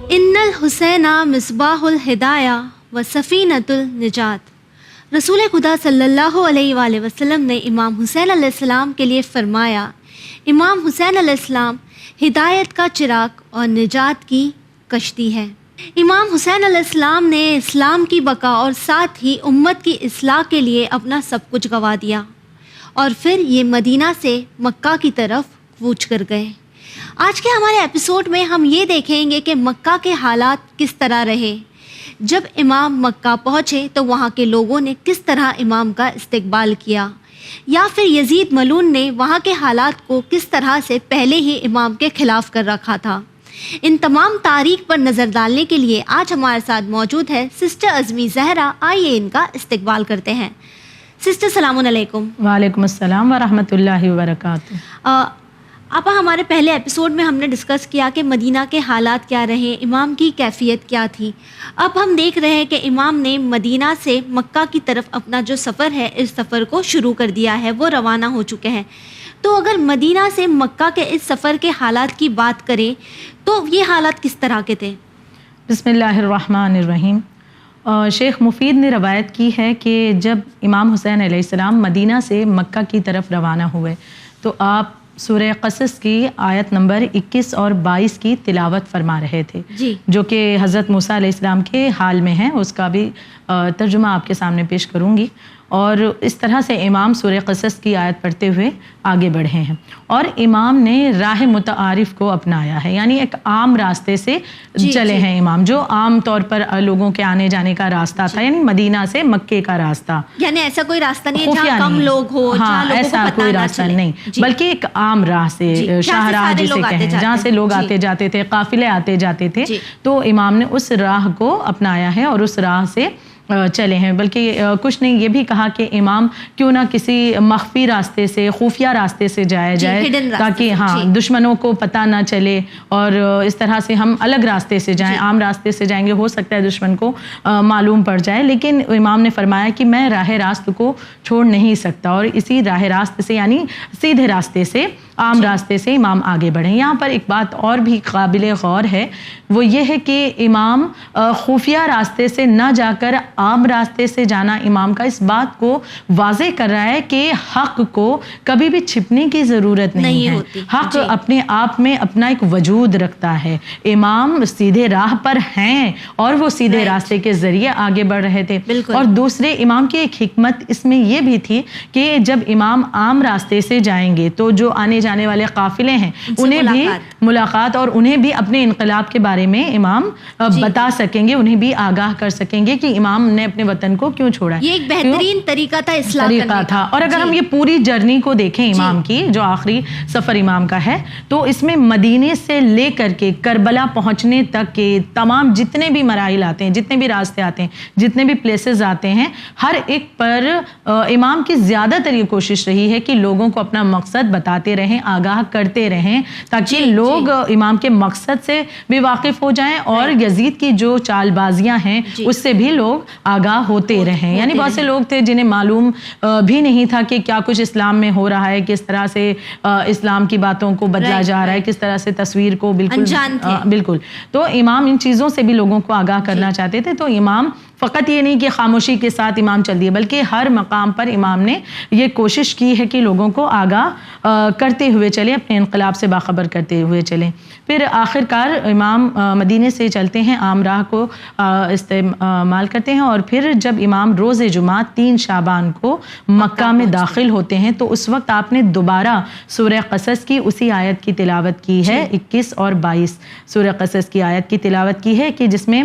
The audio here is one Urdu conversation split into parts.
ان الحسین مصباح الہدایہ و سفینۃ النجات۔ رسول خدا صلی اللہ علیہ وآلہ وسلم نے امام حسین علیہ السلام کے لیے فرمایا، امام حسین علیہ السلام ہدایت کا چراغ اور نجات کی کشتی ہے۔ امام حسین علیہ السلام نے اسلام کی بقا اور ساتھ ہی امت کی اصلاح کے لیے اپنا سب کچھ گنوا دیا اور پھر یہ مدینہ سے مکہ کی طرف کوچ کر گئے۔ آج کے ہمارے ایپیسوڈ میں ہم یہ دیکھیں گے کہ مکہ کے حالات کس طرح رہے۔ جب امام مکہ پہنچے تو وہاں کے لوگوں نے کس طرح امام کا استقبال کیا، یا پھر یزید ملعون نے وہاں کے حالات کو کس طرح سے پہلے ہی امام کے خلاف کر رکھا تھا۔ ان تمام تاریخ پر نظر ڈالنے کے لیے آج ہمارے ساتھ موجود ہے سسٹر عظمی زہرا۔ آئیے ان کا استقبال کرتے ہیں۔ سسٹر السلام علیکم۔ وعلیکم السلام ورحمۃ اللہ وبرکاتہ۔ آپ ہمارے پہلے ایپیسوڈ میں ہم نے ڈسکس کیا کہ مدینہ کے حالات کیا رہے، امام کی کیفیت کیا تھی۔ اب ہم دیکھ رہے ہیں کہ امام نے مدینہ سے مکہ کی طرف اپنا جو سفر ہے اس سفر کو شروع کر دیا ہے، وہ روانہ ہو چکے ہیں۔ تو اگر مدینہ سے مکہ کے اس سفر کے حالات کی بات کریں تو یہ حالات کس طرح کے تھے؟ بسم اللہ الرحمن الرحیم۔ شیخ مفید نے روایت کی ہے کہ جب امام حسین علیہ السلام مدینہ سے مکہ کی طرف روانہ ہوئے تو آپ سورہ قصص کی آیت نمبر 21 اور 22 کی تلاوت فرما رہے تھے، جو کہ حضرت موسیٰ علیہ السلام کے حال میں ہیں۔ اس کا بھی ترجمہ آپ کے سامنے پیش کروں گی۔ اور اس طرح سے امام سورہ قصص کی آیت پڑھتے ہوئے آگے بڑھے ہیں، اور امام نے راہ متعارف کو اپنایا ہے، یعنی ایک عام راستے سے چلے ہیں امام، جو عام طور پر لوگوں کے آنے جانے کا راستہ تھا، یعنی مدینہ سے مکے کا راستہ، یعنی ایسا کوئی راستہ نہیں ہے جہاں کم لوگ ہو، ہاں ایسا کوئی راستہ نہیں، بلکہ ایک عام راہ سے، شاہراہ جسے کہیں، جہاں سے لوگ آتے جاتے تھے، قافلے آتے جاتے تھے، تو امام نے اس راہ کو اپنایا ہے اور اس راہ سے چلے ہیں۔ بلکہ کچھ نے یہ بھی کہا کہ امام کیوں نہ کسی مخفی راستے سے، خفیہ راستے سے جایا جائے، تاکہ دشمنوں کو پتہ نہ چلے، اور اس طرح سے ہم الگ راستے سے جائیں، عام راستے سے جائیں گے ہو سکتا ہے دشمن کو معلوم پڑ جائے، لیکن امام نے فرمایا کہ میں راہ راست کو چھوڑ نہیں سکتا، اور اسی راہ راست سے یعنی سیدھے راستے سے، عام راستے سے امام آگے بڑھیں۔ یہاں پر ایک بات اور بھی قابل غور ہے، وہ یہ ہے کہ امام خفیہ راستے سے نہ جا کر عام راستے سے جانا امام کا اس بات کو واضح کر رہا ہے کہ حق کو کبھی بھی چھپنے کی ضرورت نہیں ہے، حق اپنے آپ میں اپنا ایک وجود رکھتا ہے۔ امام سیدھے راہ پر ہیں اور وہ سیدھے راستے کے ذریعے آگے بڑھ رہے تھے۔ اور دوسرے امام کی ایک حکمت اس میں یہ بھی تھی کہ جب امام عام راستے سے جائیں گے تو جو آنے جانے والے قافلے ہیں انہیں بھی ملاقات اور انہیں بھی اپنے انقلاب کے بارے میں امام بتا سکیں گے، انہیں بھی آگاہ کر سکیں گے کہ امام نے اپنے وطن کو کیوں چھوڑا ہے۔ یہ ایک بہترین طریقہ تھا اصلاح کرنے کا تھا۔ اور اگر ہم یہ پوری جرنی کو دیکھیں امام کی، جو آخری سفر امام کا ہے، تو اس میں مدینے سے لے کر کے کربلا پہنچنے تک کے تمام جتنے بھی مراحل آتے ہیں، جتنے بھی راستے آتے ہیں، جتنے بھی پلیسز آتے ہیں، ہر ایک پر امام کی زیادہ تر یہ کوشش رہی ہے کہ لوگوں کو اپنا مقصد بتاتے رہیں، آگاہ کرتے رہیں، تاکہ لوگ امام کے مقصد سے بھی واقف ہو جائیں اور یزید کی جو چال بازیاں ہیں اس سے بھی لوگ آگاہ ہوتے رہیں۔ یعنی بہت سے لوگ تھے جنہیں معلوم بھی نہیں تھا کہ کیا کچھ اسلام میں ہو رہا ہے، کس طرح سے اسلام کی باتوں کو بدلا جا رہا ہے، کس طرح سے تصویر کو بالکل تو امام ان چیزوں سے بھی لوگوں کو آگاہ کرنا چاہتے تھے۔ تو امام فقط یہ نہیں کہ خاموشی کے ساتھ امام چل دیے، بلکہ ہر مقام پر امام نے یہ کوشش کی ہے کہ لوگوں کو آگاہ کرتے ہوئے چلیں، اپنے انقلاب سے باخبر کرتے ہوئے چلیں۔ پھر آخر کار امام مدینے سے چلتے ہیں، عام راہ کو استعمال کرتے ہیں، اور پھر جب امام روز جمعہ 3 شعبان کو مکہ میں داخل ہوتے ہیں تو اس وقت آپ نے دوبارہ سورہ قصص کی اسی آیت کی تلاوت کی ہے، 21 اور 22 سورہ قصص کی آیت کی تلاوت کی ہے، کہ جس میں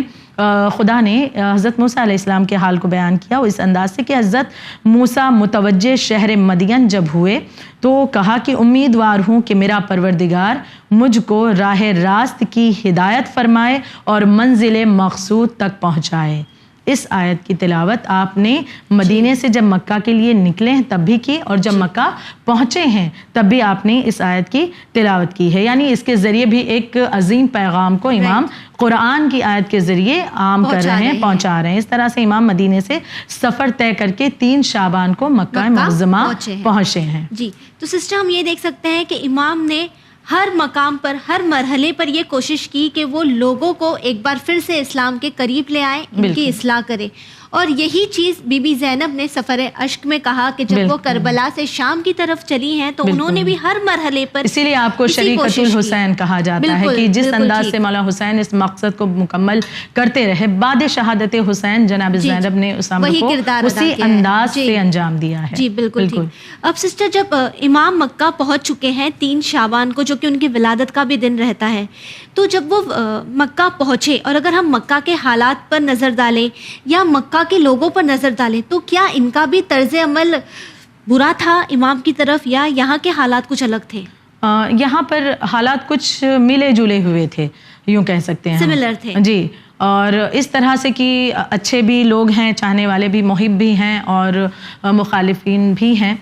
خدا نے حضرت موسیٰ علیہ السلام کے حال کو بیان کیا اس انداز سے کہ حضرت موسیٰ متوجہ شہر مدین جب ہوئے تو کہا کہ امیدوار ہوں کہ میرا پروردگار مجھ کو راہ راست کی ہدایت فرمائے اور منزل مقصود تک پہنچائے۔ اس آیت کی تلاوت آپ نے مدینے سے جب مکہ کے لیے نکلے ہیں تب بھی کی، اور جب مکہ پہنچے ہیں تب بھی آپ نے اس آیت کی تلاوت کی ہے. یعنی اس کے ذریعے بھی ایک عظیم پیغام کو امام قرآن کی آیت کے ذریعے عام کر رہے ہیں، پہنچا رہے ہیں. اس طرح سے امام مدینے سے سفر طے کر کے 3 شعبان کو مکہ معظمہ پہنچے ہیں. جی تو سسٹر ہم یہ دیکھ سکتے ہیں کہ امام نے ہر مقام پر، ہر مرحلے پر یہ کوشش کی کہ وہ لوگوں کو ایک بار پھر سے اسلام کے قریب لے آئیں، ان کی اصلاح کرے. اور یہی چیز بی بی زینب نے سفر اشک میں کہا کہ جب وہ کربلا سے شام کی طرف چلی ہیں تو انہوں نے بھی ہر مرحلے پر، اسی لیے آپ کو شریکۃ الحسین کہا جاتا ہے کہ جس انداز سے مولا حسین اس مقصد کو مکمل کرتے رہے، بعد شہادت حسین جناب زینب نے اس عمل کو اسی انداز سے انجام دیا ہے. جی بالکل ٹھیک. اب سسٹر جب امام مکہ پہنچ چکے ہیں 3 شعبان کو، جو کہ ان کی ولادت کا بھی دن رہتا ہے، تو جب وہ مکہ پہنچے، اور اگر ہم مکہ کے حالات پر نظر ڈالیں یا مکہ کے لوگوں پر نظر ڈالیں، تو کیا ان کا بھی طرز عمل برا تھا امام کی طرف، یا یہاں کے حالات کچھ الگ تھے؟ یہاں پر حالات کچھ ملے جلے ہوئے تھے، یوں کہہ سکتے ہیں، سملر تھے. جی. اور اس طرح سے کہ اچھے بھی لوگ ہیں، چاہنے والے بھی، محب بھی ہیں، اور مخالفین بھی ہیں.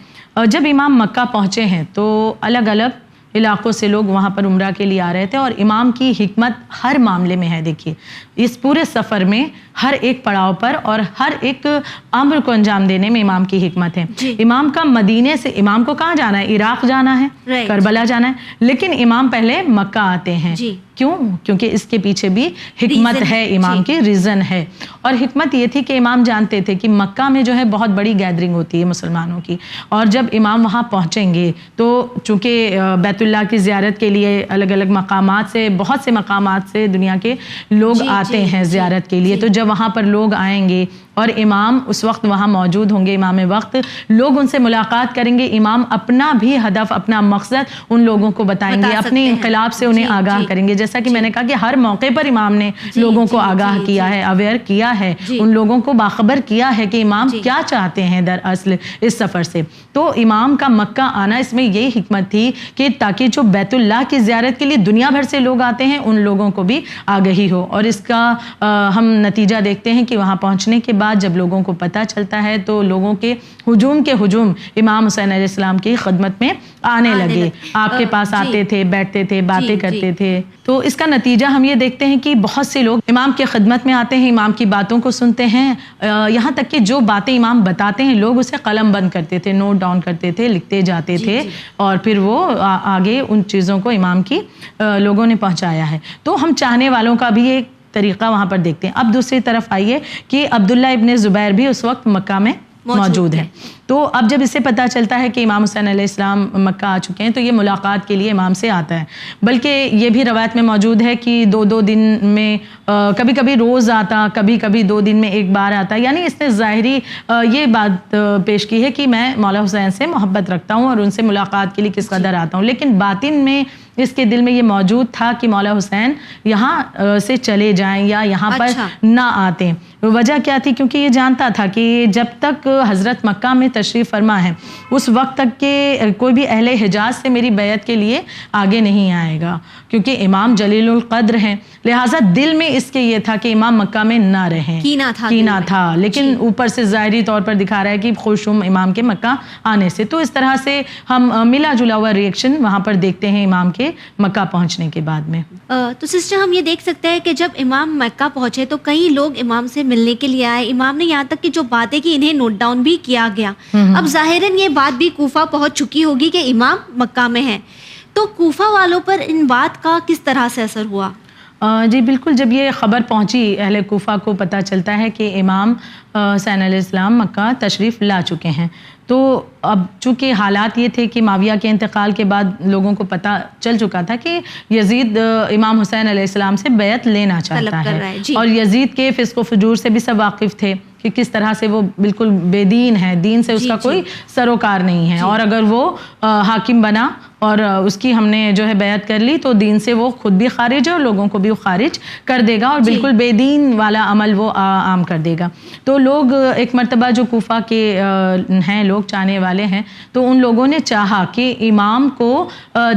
جب امام مکہ پہنچے ہیں تو الگ الگ علاقوں سے لوگ وہاں پر عمرہ کے لیے آ رہے تھے، اور امام کی حکمت ہر معاملے میں ہے. دیکھیے اس پورے سفر میں ہر ایک پڑاؤ پر اور ہر ایک امر کو انجام دینے میں امام کی حکمت ہے. امام کا مدینے سے، امام کو کہاں جانا ہے؟ عراق جانا ہے، کربلا جانا ہے، لیکن امام پہلے مکہ آتے ہیں. کیوں؟ کیونکہ اس کے پیچھے بھی حکمت ہے، امام کی ریزن ہے. اور حکمت یہ تھی کہ امام جانتے تھے کہ مکہ میں جو ہے بہت بڑی گیدرنگ ہوتی ہے مسلمانوں کی، اور جب امام وہاں پہنچیں گے تو چونکہ بیت اللہ کی زیارت کے لیے الگ الگ مقامات سے، بہت سے مقامات سے دنیا کے لوگ آتے ہیں زیارت کے لیے، تو جب وہاں پر لوگ آئیں گے اور امام اس وقت وہاں موجود ہوں گے، امام وقت، لوگ ان سے ملاقات کریں گے. امام اپنا بھی ہدف، اپنا مقصد ان لوگوں کو بتائیں گے، اپنے انقلاب سے انہیں آگاہ کریں گے. جیسا کہ میں نے کہا کہ ہر موقع پر امام نے لوگوں کو آگاہ کیا ہے، اویئر کیا ہے، ان لوگوں کو باخبر کیا ہے کہ امام کیا چاہتے ہیں دراصل اس سفر سے. تو امام کا مکہ آنا، اس میں یہی حکمت تھی کہ تاکہ جو بیت اللہ کی زیارت کے لیے دنیا بھر سے لوگ آتے ہیں ان لوگوں کو بھی آگہی ہو. اور اس کا ہم نتیجہ دیکھتے ہیں کہ وہاں پہنچنے کے بعد جب لوگوں کو پتہ چلتا ہے تو لوگوں کے ہجوم امام حسین علیہ السلام کی خدمت میں آنے لگے. آپ کے پاس آتے تھے، بیٹھتے تھے، باتیں کرتے تھے. تو اس کا نتیجہ ہم یہ دیکھتے ہیں کہ بہت سے لوگ امام کی خدمت میں آتے ہیں، امام کی باتوں کو سنتے ہیں، یہاں تک کہ جو باتیں امام بتاتے ہیں لوگ اسے قلم بند کرتے تھے، نوٹ ڈاؤن کرتے تھے، لکھتے جاتے تھے، اور پھر وہ آگے ان چیزوں کو امام کی لوگوں نے پہنچایا ہے. تو ہم چاہنے والوں کا بھی ایک طریقہ وہاں پر دیکھتے ہیں. اب دوسری طرف آئیے کہ عبداللہ ابن زبیر بھی اس وقت مکہ میں موجود ہے. تو اب جب اسے پتہ چلتا ہے کہ امام حسین علیہ السلام مکہ آ چکے ہیں تو یہ ملاقات کے لیے امام سے آتا ہے. بلکہ یہ بھی روایت میں موجود ہے کہ 2 دن میں کبھی کبھی روز آتا، کبھی کبھی 2 دن میں ایک بار آتا. یعنی اس نے ظاہری یہ بات پیش کی ہے کہ میں مولا حسین سے محبت رکھتا ہوں اور ان سے ملاقات کے لیے کس قدر آتا ہوں. لیکن باطن میں اس کے دل میں یہ موجود تھا کہ مولا حسین یہاں سے چلے جائیں یا یہاں پر نہ آتے. وجہ کیا تھی؟ کیونکہ یہ جانتا تھا کہ جب تک حضرت مکہ میں تشریف فرما ہے اس وقت تک کہ کوئی بھی اہل حجاز سے میری بیعت کے لیے آگے نہیں آئے گا، کیونکہ امام جلیل القدر ہیں. لہٰذا دل میں اس کے یہ تھا کہ امام مکہ میں نہ رہیں، کینہ تھا، لیکن اوپر سے ظاہری طور پر دکھا رہا ہے کہ خوش ہوں امام کے مکہ آنے سے. تو اس طرح سے ہم ملا جلا ہوا ریئیکشن وہاں پر دیکھتے ہیں امام کے مکہ پہنچنے کے بعد میں. تو سسٹر ہم یہ دیکھ سکتے ہیں کہ جب امام مکہ پہنچے تو کئی لوگ امام سے ملنے کے لیے آئے. امام نے یہاں تک کہ جو باتیں کی انہیں نوٹ ڈاؤن بھی کیا گیا. اب ظاہراً یہ بات بھی کوفہ پہنچ چکی ہوگی کہ امام مکہ میں ہیں، تو کوفہ والوں پر ان بات کا کس طرح سے اثر ہوا؟ جی بالکل، جب یہ خبر پہنچی اہل کوفہ کو پتہ چلتا ہے کہ امام حسین علیہ السلام مکہ تشریف لا چکے ہیں، تو اب چونکہ حالات یہ تھے کہ معاویہ کے انتقال کے بعد لوگوں کو پتہ چل چکا تھا کہ یزید امام حسین علیہ السلام سے بیعت لینا چاہتا ہے، اور یزید کے فسق و فجور سے بھی سب واقف تھے کہ کس طرح سے وہ بالکل بے دین ہے، دین سے اس کا کوئی سروکار نہیں ہے، اور اگر وہ حاکم بنا اور اس کی ہم نے جو ہے بیعت کر لی تو دین سے وہ خود بھی خارج ہے اور لوگوں کو بھی خارج کر دے گا، اور بالکل بے دین والا عمل وہ عام کر دے گا. تو لوگ ایک مرتبہ جو کوفہ کے ہیں لوگ چاہنے والے ہیں، تو ان لوگوں نے چاہا کہ امام کو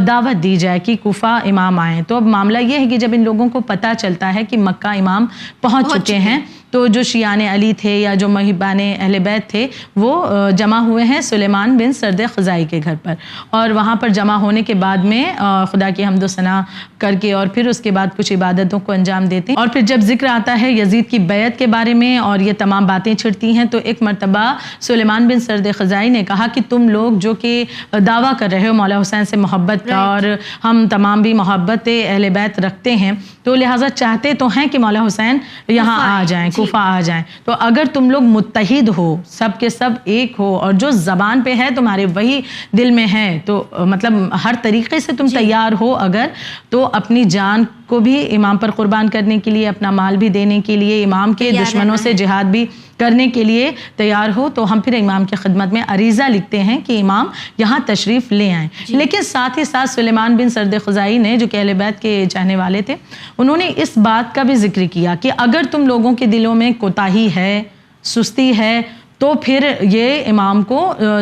دعوت دی جائے کہ کوفہ امام آئیں. تو اب معاملہ یہ ہے کہ جب ان لوگوں کو پتہ چلتا ہے کہ مکہ امام پہنچ چکے ہیں تو جو شیعان علی تھے یا جو محبان اہل بیت تھے وہ جمع ہوئے ہیں سلیمان بن سرد خزائی کے گھر پر، اور وہاں پر جمع ہونے کے بعد میں خدا کی حمد و ثنا کر کے اور پھر اس کے بعد کچھ عبادتوں کو انجام دیتے ہیں. اور پھر جب ذکر آتا ہے یزید کی بیعت کے بارے میں اور یہ تمام باتیں چھڑتی ہیں، تو ایک مرتبہ سلیمان بن سرد خزائی نے کہا کہ تم لوگ جو کہ دعویٰ کر رہے ہو مولا حسین سے محبت کا، اور ہم تمام بھی محبت اہل بیت رکھتے ہیں، تو لہٰذا چاہتے تو ہیں کہ مولا حسین یہاں آ جائیں، کوفہ آ جائیں. تو اگر تم لوگ متحد ہو، سب کے سب ایک ہو، اور جو زبان پہ ہے تمہارے وہی دل میں ہے، تو مطلب ہر طریقے سے تم تیار ہو اگر، تو اپنی جان کو بھی امام پر قربان کرنے کے لیے، اپنا مال بھی دینے کے لیے، امام کے دشمنوں سے جہاد بھی کرنے کے لیے تیار ہو، تو ہم پھر امام کی خدمت میں عریضہ لکھتے ہیں کہ امام یہاں تشریف لے آئیں. لیکن ساتھ ہی ساتھ سلیمان بن سرد خزائی نے، جو کہ اہل بیت کے چاہنے والے تھے، انہوں نے اس بات کا بھی ذکر کیا کہ اگر تم لوگوں کے دلوں میں کوتاہی ہے، سستی ہے، تو پھر یہ امام کو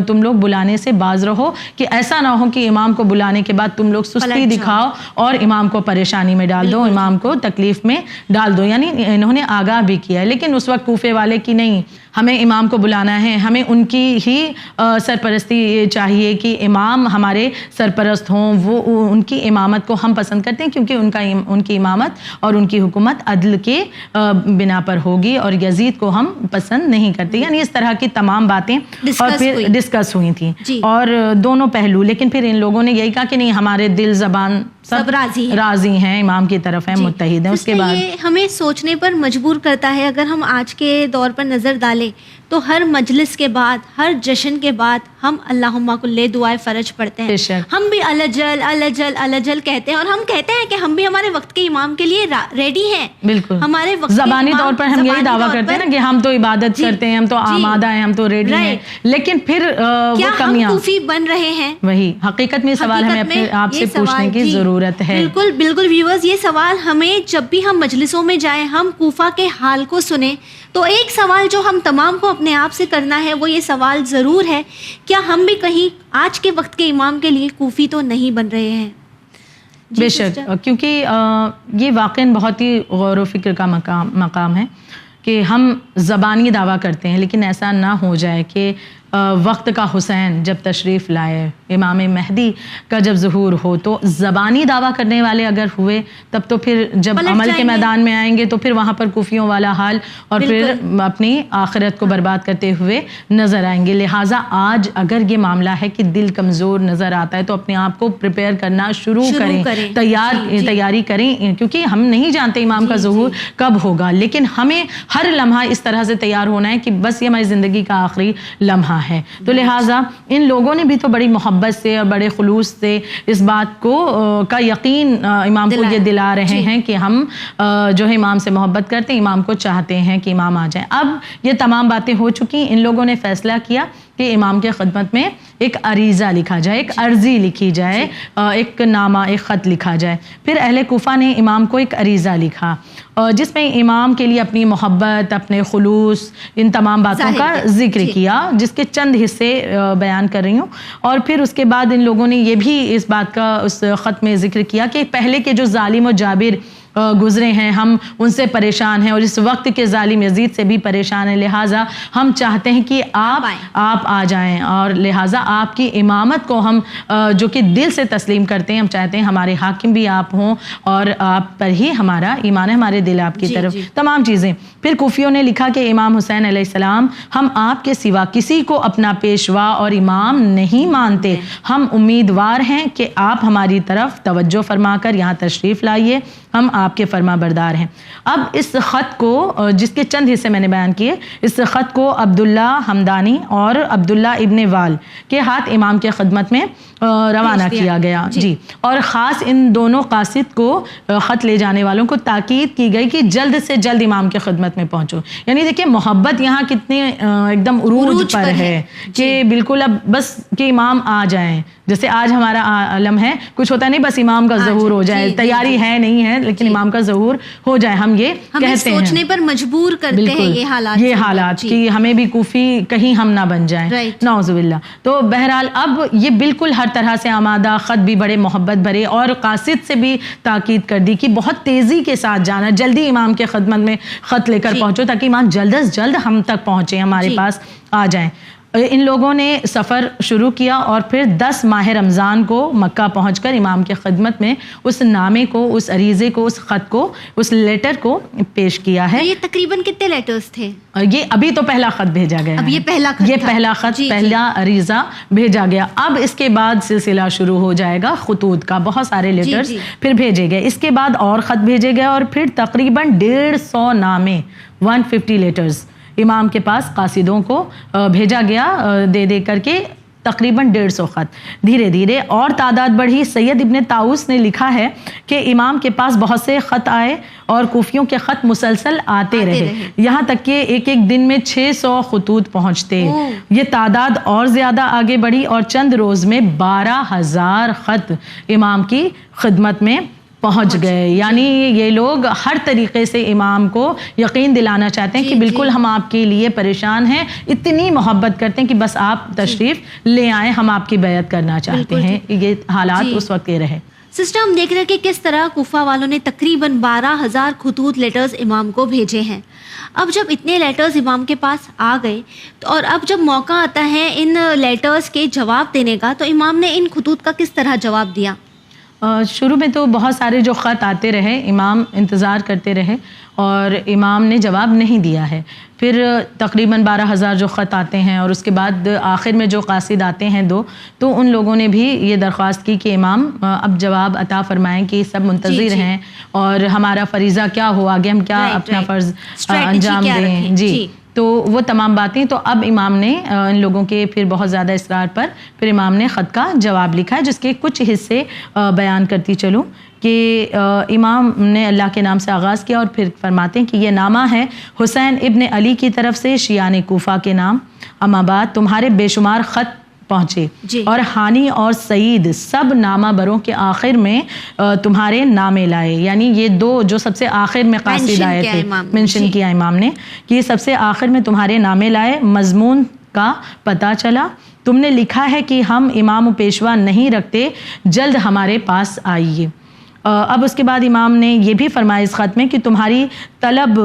تم لوگ بلانے سے باز رہو، کہ ایسا نہ ہو کہ امام کو بلانے کے بعد تم لوگ سستی دکھاؤ اور امام کو پریشانی میں ڈال دو، امام کو تکلیف میں ڈال دو. یعنی انہوں نے آگاہ بھی کیا ہے. لیکن اس وقت کوفے والے کی نہیں، ہمیں امام کو بلانا ہے، ہمیں ان کی ہی سرپرستی چاہیے کہ امام ہمارے سرپرست ہوں، وہ ان کی امامت کو ہم پسند کرتے ہیں، کیونکہ ان کی امامت اور ان کی حکومت عدل کے بنا پر ہوگی، اور یزید کو ہم پسند نہیں کرتے. یعنی اس طرح کی تمام باتیں اور پھر ڈسکس ہوئی تھیں، اور دونوں پہلو. لیکن پھر ان لوگوں نے یہی کہا کہ نہیں، ہمارے دل زبان سب راضی ہیں، امام کی طرف ہیں، متحد ہیں. اس کے بعد یہ ہمیں سوچنے پر مجبور کرتا ہے. اگر ہم آج کے دور پر نظر ڈالیں تو ہر مجلس کے بعد، ہر جشن کے بعد ہم اللہم کل دعائے فرج پڑھتے ہیں. ہم بھی الجل الجل الجل کہتے ہیں، اور ہم کہتے ہیں کہ ہم بھی ہمارے وقت کے امام کے لیے ریڈی ہیں. بالکل ہمارے وقت زبانی طور پر ہم یہی دعویٰ کرتے ہیں نا کہ ہم تو عبادت کرتے ہیں، ہم تو آمادہ ہیں، ہم تو ریڈی ہیں. لیکن پھر کیا ہم کوفی بن رہے ہیں؟ وہی حقیقت میں سوال ہمیں آپ سے پوچھنے کی ضرورت ہے. بالکل بالکل ویورز، یہ سوال ہمیں جب بھی ہم مجلسوں میں جائیں، ہم کوفہ کے حال کو سنیں، تو ایک سوال جو ہم تمام کو اپنے آپ سے کرنا ہے، وہ یہ سوال ضرور ہے، کیا ہم بھی کہیں آج کے وقت کے امام کے لیے کوفی تو نہیں بن رہے ہیں؟ بے شک، کیونکہ یہ واقعاً بہت ہی غور و فکر کا مقام ہے کہ ہم زبانی دعویٰ کرتے ہیں، لیکن ایسا نہ ہو جائے کہ وقت کا حسین جب تشریف لائے، امام مہدی کا جب ظہور ہو، تو زبانی دعویٰ کرنے والے اگر ہوئے، تب تو پھر جب عمل کے میدان میں آئیں گے تو پھر وہاں پر کوفیوں والا حال، اور پھر اپنی آخرت کو برباد کرتے ہوئے نظر آئیں گے. لہٰذا آج اگر یہ معاملہ ہے کہ دل کمزور نظر آتا ہے، تو اپنے آپ کو پریپیئر کرنا شروع کریں، تیاری کریں، کیونکہ ہم نہیں جانتے امام کا ظہور کب ہوگا. لیکن ہمیں ہر لمحہ اس طرح سے تیار ہونا ہے کہ بس یہ ہماری زندگی کا آخری لمحہ ہے. تو لہٰذا ان لوگوں نے بھی تو بڑی محبت سے اور بڑے خلوص سے اس بات کو کا یقین امام کو یہ دلا رہے ہیں کہ ہم جو ہے امام سے محبت کرتے ہیں، امام کو چاہتے ہیں کہ امام آ جائیں. اب یہ تمام باتیں ہو چکی، ان لوگوں نے فیصلہ کیا کہ امام کے خدمت میں ایک عریضہ لکھا جائے، ایک عرضی لکھی جائے، ایک نامہ، ایک خط لکھا جائے. پھر اہل کوفہ نے امام کو ایک عریضہ لکھا جس میں امام کے لیے اپنی محبت، اپنے خلوص، ان تمام باتوں کا ذکر کیا، جس کے چند حصے بیان کر رہی ہوں. اور پھر اس کے بعد ان لوگوں نے یہ بھی اس بات کا اس خط میں ذکر کیا کہ پہلے کے جو ظالم و جابر گزرے ہیں، ہم ان سے پریشان ہیں، اور اس وقت کے ظالم یزید سے بھی پریشان ہیں. لہٰذا ہم چاہتے ہیں کہ آپ آ جائیں، اور لہٰذا آپ کی امامت کو ہم جو کہ دل سے تسلیم کرتے ہیں، ہم چاہتے ہیں ہمارے حاکم بھی آپ ہوں، اور آپ پر ہی ہمارا ایمان ہے، ہمارے دل آپ کی طرف، تمام چیزیں. پھر کوفیوں نے لکھا کہ امام حسین علیہ السلام، ہم آپ کے سوا کسی کو اپنا پیشوا اور امام نہیں مانتے. ہم امیدوار ہیں کہ آپ ہماری طرف توجہ فرما کر یہاں تشریف لائیے، ہم آپ کے فرما بردار ہیں. اب اس خط کو، جس کے چند حصے میں نے بیان کیے، اس خط کو عبداللہ حمدانی اور عبداللہ ابن وال کے ہاتھ امام کے خدمت میں روانہ کیا گیا. جی، اور خاص ان دونوں قاصد کو، خط لے جانے والوں کو تاکید کی گئی کہ جلد سے جلد امام کی خدمت میں پہنچو. یعنی دیکھیں محبت یہاں کتنی ایک دم عروج پر ہے کہ بالکل اب بس کہ امام آ جائیں. جیسے آج ہمارا عالم ہے، کچھ ہوتا نہیں، بس امام کا ظہور ہو جائے، تیاری ہے نہیں ہے، لیکن امام کا ظہور ہو جائے. ہم یہ کہتے ہیں، سوچنے پر مجبور کرتے ہیں یہ حالات کہ ہمیں بھی کوفی کہیں ہم نہ بن جائیں، نعوذ باللہ. تو بہرحال اب یہ بالکل ہر طرح سے آمادہ، خط بھی بڑے محبت بھرے، اور قاصد سے بھی تاکید کر دی کہ بہت تیزی کے ساتھ جانا، جلدی امام کے خدمت میں خط لے کر پہنچو تاکہ امام جلد از جلد ہم تک پہنچے، ہمارے پاس آ جائیں۔ ان لوگوں نے سفر شروع کیا اور پھر 10 ماہ رمضان کو مکہ پہنچ کر امام کے خدمت میں اس نامے کو، اس عریضے کو، اس خط کو، اس لیٹر کو پیش کیا ہے۔ یہ تقریباً کتنے لیٹرز تھے؟ یہ ابھی تو پہلا خط بھیجا گیا، اب یہ پہلا خط، یہ پہلا خط، پہلا عریضہ بھیجا گیا۔ اب اس کے بعد سلسلہ شروع ہو جائے گا خطوط کا، بہت سارے لیٹرز پھر بھیجے گئے۔ اس کے بعد اور خط بھیجے گئے اور پھر تقریباً 150 نامے، 150 لیٹرز امام کے پاس قاصدوں کو بھیجا گیا، دے دے کر کے تقریباً 150 خط۔ دھیرے دھیرے اور تعداد بڑھی۔ سید ابن طاؤس نے لکھا ہے کہ امام کے پاس بہت سے خط آئے اور کوفیوں کے خط مسلسل آتے رہے، یہاں تک کہ ایک ایک دن میں 600 خطوط پہنچتے۔ یہ تعداد اور زیادہ آگے بڑھی اور چند روز میں 12,000 خط امام کی خدمت میں پہنچ گئے۔ یعنی یہ لوگ ہر طریقے سے امام کو یقین دلانا چاہتے ہیں کہ بالکل ہم آپ کے لیے پریشان ہیں، اتنی محبت کرتے ہیں کہ بس آپ تشریف لے آئیں، ہم آپ کی بیعت کرنا چاہتے ہیں۔ یہ حالات اس وقت یہ رہے۔ سسٹر، ہم دیکھ رہے ہیں کہ کس طرح کوفہ والوں نے تقریباً 12,000 خطوط لیٹرز امام کو بھیجے ہیں۔ اب جب اتنے لیٹرز امام کے پاس آ گئے اور اب جب موقع آتا ہے ان لیٹرز کے جواب دینے کا، تو امام نے ان خطوط کا کس طرح جواب دیا؟ شروع میں تو بہت سارے جو خط آتے رہے، امام انتظار کرتے رہے اور امام نے جواب نہیں دیا ہے۔ پھر تقریباً 12,000 جو خط آتے ہیں اور اس کے بعد آخر میں جو قاصد آتے ہیں 2، تو ان لوگوں نے بھی یہ درخواست کی کہ امام اب جواب عطا فرمائیں کہ سب منتظر ہیں اور ہمارا فریضہ کیا ہو، آگے ہم کیا اپنا فرض انجام دیں۔ جی، تو وہ تمام باتیں، تو اب امام نے ان لوگوں کے پھر بہت زیادہ اصرار پر پھر امام نے خط کا جواب لکھا ہے، جس کے کچھ حصے بیان کرتی چلوں کہ امام نے اللہ کے نام سے آغاز کیا اور پھر فرماتے ہیں کہ یہ نامہ ہے حسین ابن علی کی طرف سے شیعان کوفہ کے نام، اما بعد تمہارے بے شمار خط پہنچے اور ہانی اور سعید سب نامہ بروں کے آخر میں تمہارے نامے لائے۔ یعنی یہ 2 جو سب سے آخر میں قاصد آئے تھے، منشن کیا امام نے کہ یہ سب سے آخر میں تمہارے نامے لائے۔ مضمون کا پتہ چلا، تم نے لکھا ہے کہ ہم امام و پیشوا نہیں رکھتے، جلد ہمارے پاس آئیے۔ اب اس کے بعد امام نے یہ بھی فرمایا اس خط میں کہ تمہاری طلب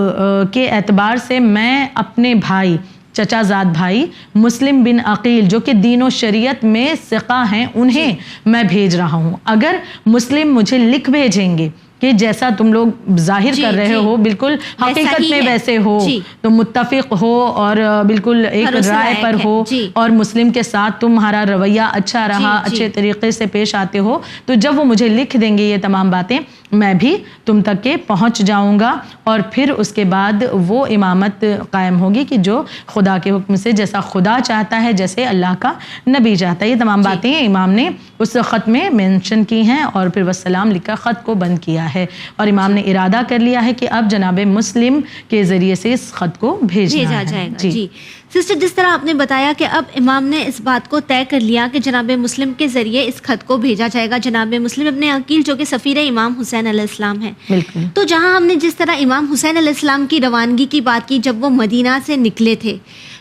کے اعتبار سے میں اپنے بھائی، چچا زاد بھائی مسلم بن عقیل جو کہ دین و شریعت میں ثقہ ہیں، انہیں میں بھیج رہا ہوں۔ اگر مسلم مجھے لکھ بھیجیں گے کہ جیسا تم لوگ ظاہر کر رہے ہو بالکل حقیقت میں ویسے ہو، تو متفق ہو اور بالکل ایک رائے پر ہو اور مسلم کے ساتھ تمہارا رویہ اچھا رہا، اچھے طریقے سے پیش آتے ہو، تو جب وہ مجھے لکھ دیں گے یہ تمام باتیں، میں بھی تم تک کے پہنچ جاؤں گا، اور پھر اس کے بعد وہ امامت قائم ہوگی کہ جو خدا کے حکم سے، جیسا خدا چاہتا ہے، جیسے اللہ کا نبی چاہتا ہے۔ یہ تمام باتیں امام نے اس خط میں مینشن کی ہیں اور پھر والسلام لکھ کر خط کو بند کیا ہے، اور امام نے ارادہ کر لیا ہے کہ اب جناب مسلم کے ذریعے سے اس خط کو بھیجا جائے گا۔ جی سسٹر، جس طرح آپ نے بتایا کہ اب امام نے اس بات کو طے کر لیا کہ جناب مسلم کے ذریعے اس خط کو بھیجا جائے گا، جناب مسلم ابن عقیل جو کہ سفیر امام حسین علیہ السلام ہیں۔ بالکل۔ تو جہاں ہم نے جس طرح امام حسین علیہ السلام کی روانگی کی بات کی جب وہ مدینہ سے نکلے تھے،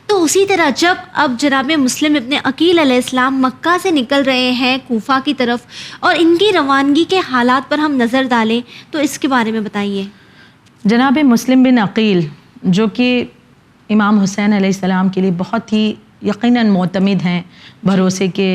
تو اسی طرح جب اب جناب مسلم ابن عقیل علیہ السلام مکہ سے نکل رہے ہیں کوفہ کی طرف، اور ان کی روانگی کے حالات پر ہم نظر ڈالیں تو اس کے بارے میں بتائیے۔ جناب مسلم بن عقیل جو کہ امام حسین علیہ السلام کے لیے بہت ہی یقیناً معتمد ہیں، بھروسے کے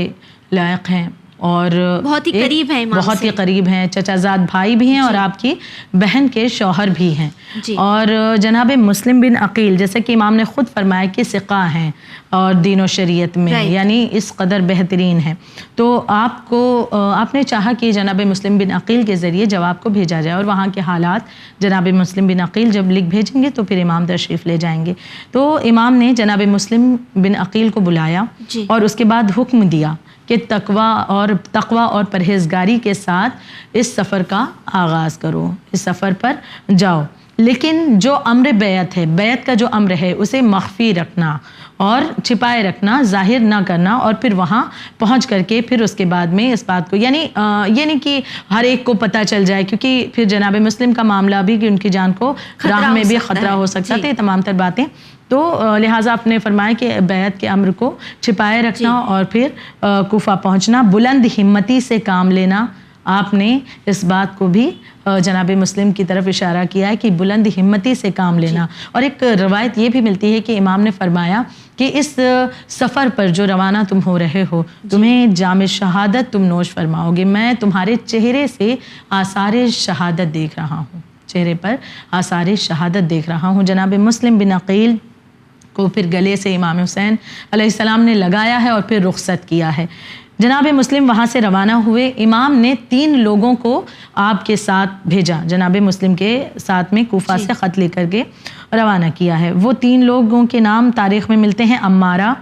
لائق ہیں اور بہت ہی قریب ہیں، بہت ہی قریب ہیں، چچا زاد بھائی بھی ہیں اور آپ کی بہن کے شوہر بھی ہیں۔ اور جناب مسلم بن عقیل جیسے کہ امام نے خود فرمایا کہ ثقہ ہیں اور دین و شریعت میں، یعنی اس قدر بہترین ہیں، تو آپ نے چاہا کہ جناب مسلم بن عقیل کے ذریعے جواب کو بھیجا جائے، اور وہاں کے حالات جناب مسلم بن عقیل جب لکھ بھیجیں گے تو پھر امام تشریف لے جائیں گے۔ تو امام نے جناب مسلم بن عقیل کو بلایا اور اس کے بعد حکم دیا کہ تقوی اور پرہیزگاری کے ساتھ اس سفر کا آغاز کرو، اس سفر پر جاؤ۔ لیکن جو امر بیعت ہے، بیعت کا جو امر ہے اسے مخفی رکھنا اور چھپائے رکھنا، ظاہر نہ کرنا، اور پھر وہاں پہنچ کر کے پھر اس کے بعد میں اس بات کو، یعنی یہ نہیں کہ ہر ایک کو پتہ چل جائے، کیونکہ پھر جناب مسلم کا معاملہ بھی کہ ان کی جان کو راہ میں بھی خطرہ ہو سکتا تھا، تمام تر باتیں، تو لہٰذا آپ نے فرمایا کہ بیعت کے امر کو چھپائے رکھنا اور پھر کوفہ پہنچنا، بلند ہمتی سے کام لینا. آپ نے اس بات کو بھی جناب مسلم کی طرف اشارہ کیا ہے کہ بلند ہمتی سے کام لینا. اور ایک روایت یہ بھی ملتی ہے کہ امام نے فرمایا کہ اس سفر پر جو روانہ تم ہو رہے ہو، تمہیں جام شہادت تم نوش فرماؤ گے. میں تمہارے چہرے سے آثار شہادت دیکھ رہا ہوں، چہرے پر آثار شہادت دیکھ رہا ہوں. جناب مسلم بن عقیل کو پھر گلے سے امام حسین علیہ السلام نے لگایا ہے اور پھر رخصت کیا ہے. جناب مسلم وہاں سے روانہ ہوئے. امام نے 3 لوگوں کو آپ کے ساتھ بھیجا، جناب مسلم کے ساتھ میں کوفہ سے خط لے کر کے روانہ کیا ہے. وہ 3 لوگوں کے نام تاریخ میں ملتے ہیں، عمارہ،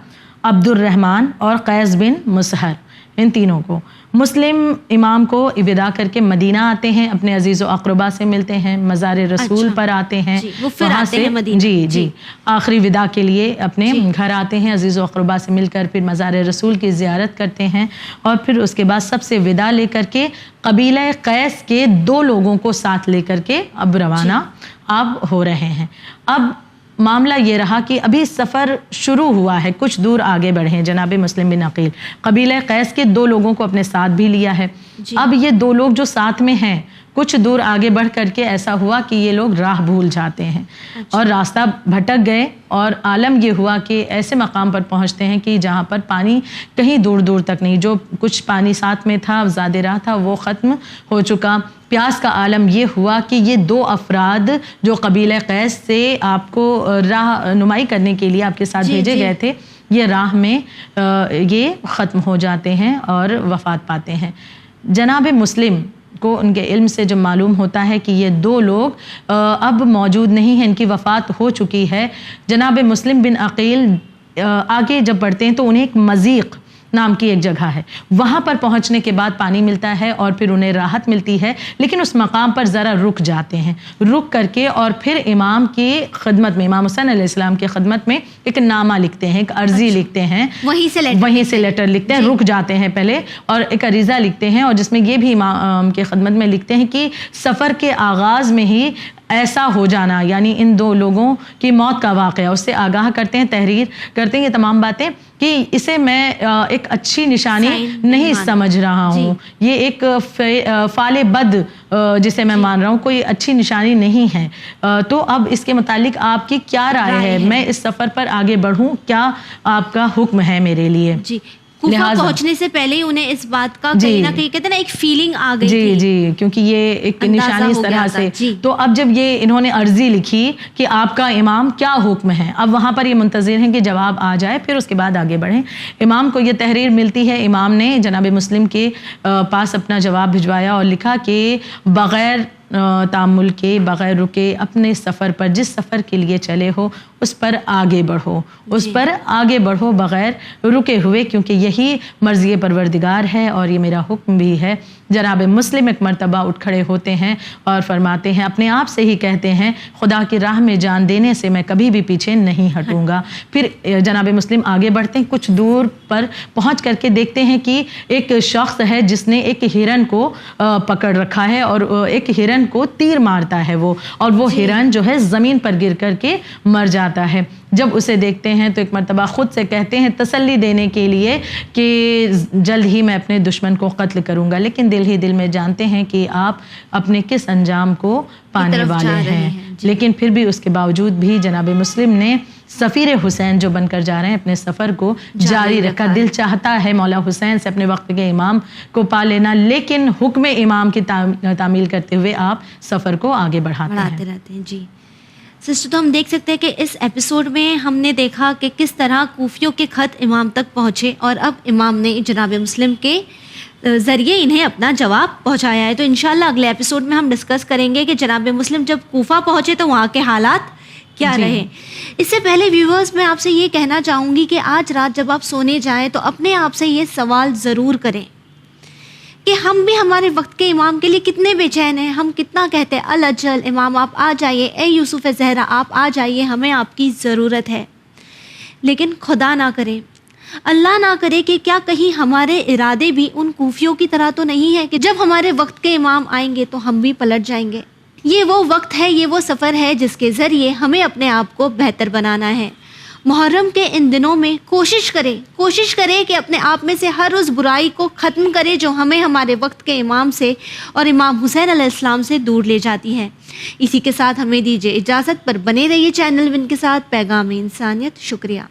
عبد الرحمن اور قیس بن مسہر. ان تینوں کو مسلم امام کو وداع کر کے مدینہ آتے ہیں، اپنے عزیز و اقربا سے ملتے ہیں، مزار رسول پر آتے ہیں، وہاں سے جی آخری وداع کے لیے اپنے گھر آتے ہیں، عزیز و اقربا سے مل کر پھر مزار رسول کی زیارت کرتے ہیں، اور پھر اس کے بعد سب سے وداع لے کر کے قبیلہ قیس کے 2 لوگوں کو ساتھ لے کر کے اب روانہ اب ہو رہے ہیں. اب معاملہ یہ رہا کہ ابھی سفر شروع ہوا ہے، کچھ دور آگے بڑھے ہیں. جناب مسلم بن عقیل قبیلہ قیس کے 2 لوگوں کو اپنے ساتھ بھی لیا ہے. اب یہ 2 لوگ جو ساتھ میں ہیں، کچھ دور آگے بڑھ کر کے ایسا ہوا کہ یہ لوگ راہ بھول جاتے ہیں اور راستہ بھٹک گئے، اور عالم یہ ہوا کہ ایسے مقام پر پہنچتے ہیں کہ جہاں پر پانی کہیں دور دور تک نہیں، جو کچھ پانی ساتھ میں تھا، زیادہ راہ تھا، وہ ختم ہو چکا. پیاس کا عالم یہ ہوا کہ یہ 2 افراد جو قبیلہ قیس سے آپ کو راہ نمائی کرنے کے لیے آپ کے ساتھ بھیجے گئے تھے، یہ راہ میں یہ ختم ہو جاتے ہیں اور وفات پاتے ہیں. جناب مسلم کو ان کے علم سے جب معلوم ہوتا ہے کہ یہ 2 لوگ اب موجود نہیں ہیں، ان کی وفات ہو چکی ہے، جناب مسلم بن عقیل آگے جب بڑھتے ہیں تو انہیں ایک مضیق نام کی ایک جگہ ہے، وہاں پر پہنچنے کے بعد پانی ملتا ہے اور پھر انہیں راحت ملتی ہے، لیکن اس مقام پر ذرا رک جاتے ہیں. رک کر کے اور پھر امام کی خدمت میں، امام حسین علیہ السلام کی خدمت میں ایک نامہ لکھتے ہیں، ایک عرضی لکھتے ہیں، وہیں سے لیٹر لکھتے ہیں. رک جاتے ہیں پہلے اور ایک عریضہ لکھتے ہیں، اور جس میں یہ بھی امام کی خدمت میں لکھتے ہیں کہ سفر کے آغاز میں ہی ایسا ہو جانا، یعنی ان 2 لوگوں کی موت کا واقعہ، اس سے آگاہ کرتے ہیں، تحریر کرتے ہیں یہ تمام باتیں، کہ اسے میں ایک اچھی نشانی نہیں سمجھ رہا ہوں، یہ ایک فعل بد جسے میں مان رہا ہوں، کوئی اچھی نشانی نہیں ہے. تو اب اس کے متعلق آپ کی کیا رائے ہے؟ میں اس سفر پر آگے بڑھوں، کیا آپ کا حکم ہے میرے لیے؟ کوفہ پہنچنے سے پہلے ہی انہیں اس بات کا کہیں نہ کہیں کہتے ہیں نا ایک فیلنگ آ گئی تھی. جی کیونکہ یہ ایک نشانی اس طرح سے. تو اب جب یہ انہوں نے عرضی لکھی کہ آپ کا امام کیا حکم ہے، اب وہاں پر یہ منتظر ہیں کہ جواب آ جائے، پھر اس کے بعد آگے بڑھیں. امام کو یہ تحریر ملتی ہے، امام نے جناب مسلم کے پاس اپنا جواب بھجوایا اور لکھا کہ بغیر تامل کے، بغیر رکے، اپنے سفر پر، جس سفر کے لیے چلے ہو اس پر آگے بڑھو، اس پر آگے بڑھو بغیر رکے ہوئے، کیونکہ یہی مرضی پروردگار ہے اور یہ میرا حکم بھی ہے. جناب مسلم ایک مرتبہ اٹھ کھڑے ہوتے ہیں اور فرماتے ہیں، اپنے آپ سے ہی کہتے ہیں، خدا کی راہ میں جان دینے سے میں کبھی بھی پیچھے نہیں ہٹوں گا. پھر جناب مسلم آگے بڑھتے ہیں، کچھ دور پر پہنچ کر کے دیکھتے ہیں کہ ایک شخص ہے جس نے ایک ہرن کو پکڑ رکھا ہے، اور ایک ہرن کو تیر مارتا ہے وہ، اور وہ ہرن جو ہے زمین پر گر کر کے مر جاتا ہے. جب اسے دیکھتے ہیں تو ایک مرتبہ خود سے کہتے ہیں تسلی دینے کے لیے کہ جلد ہی میں اپنے دشمن کو قتل کروں گا، لیکن دل ہی دل میں جانتے ہیں کہ آپ اپنے کس انجام کو پانے والے ہیں. لیکن پھر بھی اس کے باوجود بھی جناب مسلم نے سفیر حسین جو بن کر جا رہے ہیں اپنے سفر کو جاری رکھا. دل چاہتا ہے مولا حسین سے اپنے وقت کے امام کو پا لینا، لیکن حکم امام کی تعمیل کرتے ہوئے آپ سفر کو آگے بڑھاتے رہتے ہیں. جی سسٹر، تو ہم دیکھ سکتے ہیں کہ اس ایپیسوڈ میں ہم نے دیکھا کہ کس طرح کوفیوں کے خط امام تک پہنچے، اور اب امام نے جناب مسلم کے ذریعے انہیں اپنا جواب پہنچایا ہے. تو انشاءاللہ اگلے ایپیسوڈ میں ہم ڈسکس کریں گے کہ جناب مسلم جب کوفہ پہنچے تو وہاں کے حالات کیا رہے. اس سے پہلے ویورز میں آپ سے یہ کہنا چاہوں گی کہ آج رات جب آپ سونے جائیں تو اپنے آپ سے یہ سوال ضرور کریں کہ ہم بھی ہمارے وقت کے امام کے لیے کتنے بے چین ہیں. ہم کتنا کہتے ہیں الاجل امام آپ آ جائیے، اے یوسف زہرا آپ آ جائیے، ہمیں آپ کی ضرورت ہے. لیکن خدا نہ کرے، اللہ نہ کرے کہ کیا کہیں ہمارے ارادے بھی ان کوفیوں کی طرح تو نہیں ہے کہ جب ہمارے وقت کے امام آئیں گے تو ہم بھی پلٹ جائیں گے. یہ وہ وقت ہے، یہ وہ سفر ہے جس کے ذریعے ہمیں اپنے آپ کو بہتر بنانا ہے. محرم کے ان دنوں میں کوشش کرے کہ اپنے آپ میں سے ہر اس برائی کو ختم کرے جو ہمیں ہمارے وقت کے امام سے اور امام حسین علیہ السلام سے دور لے جاتی ہے. اسی کے ساتھ ہمیں دیجیے اجازت، پر بنے رہیے چینل ون کے ساتھ. پیغام انسانیت. شکریہ.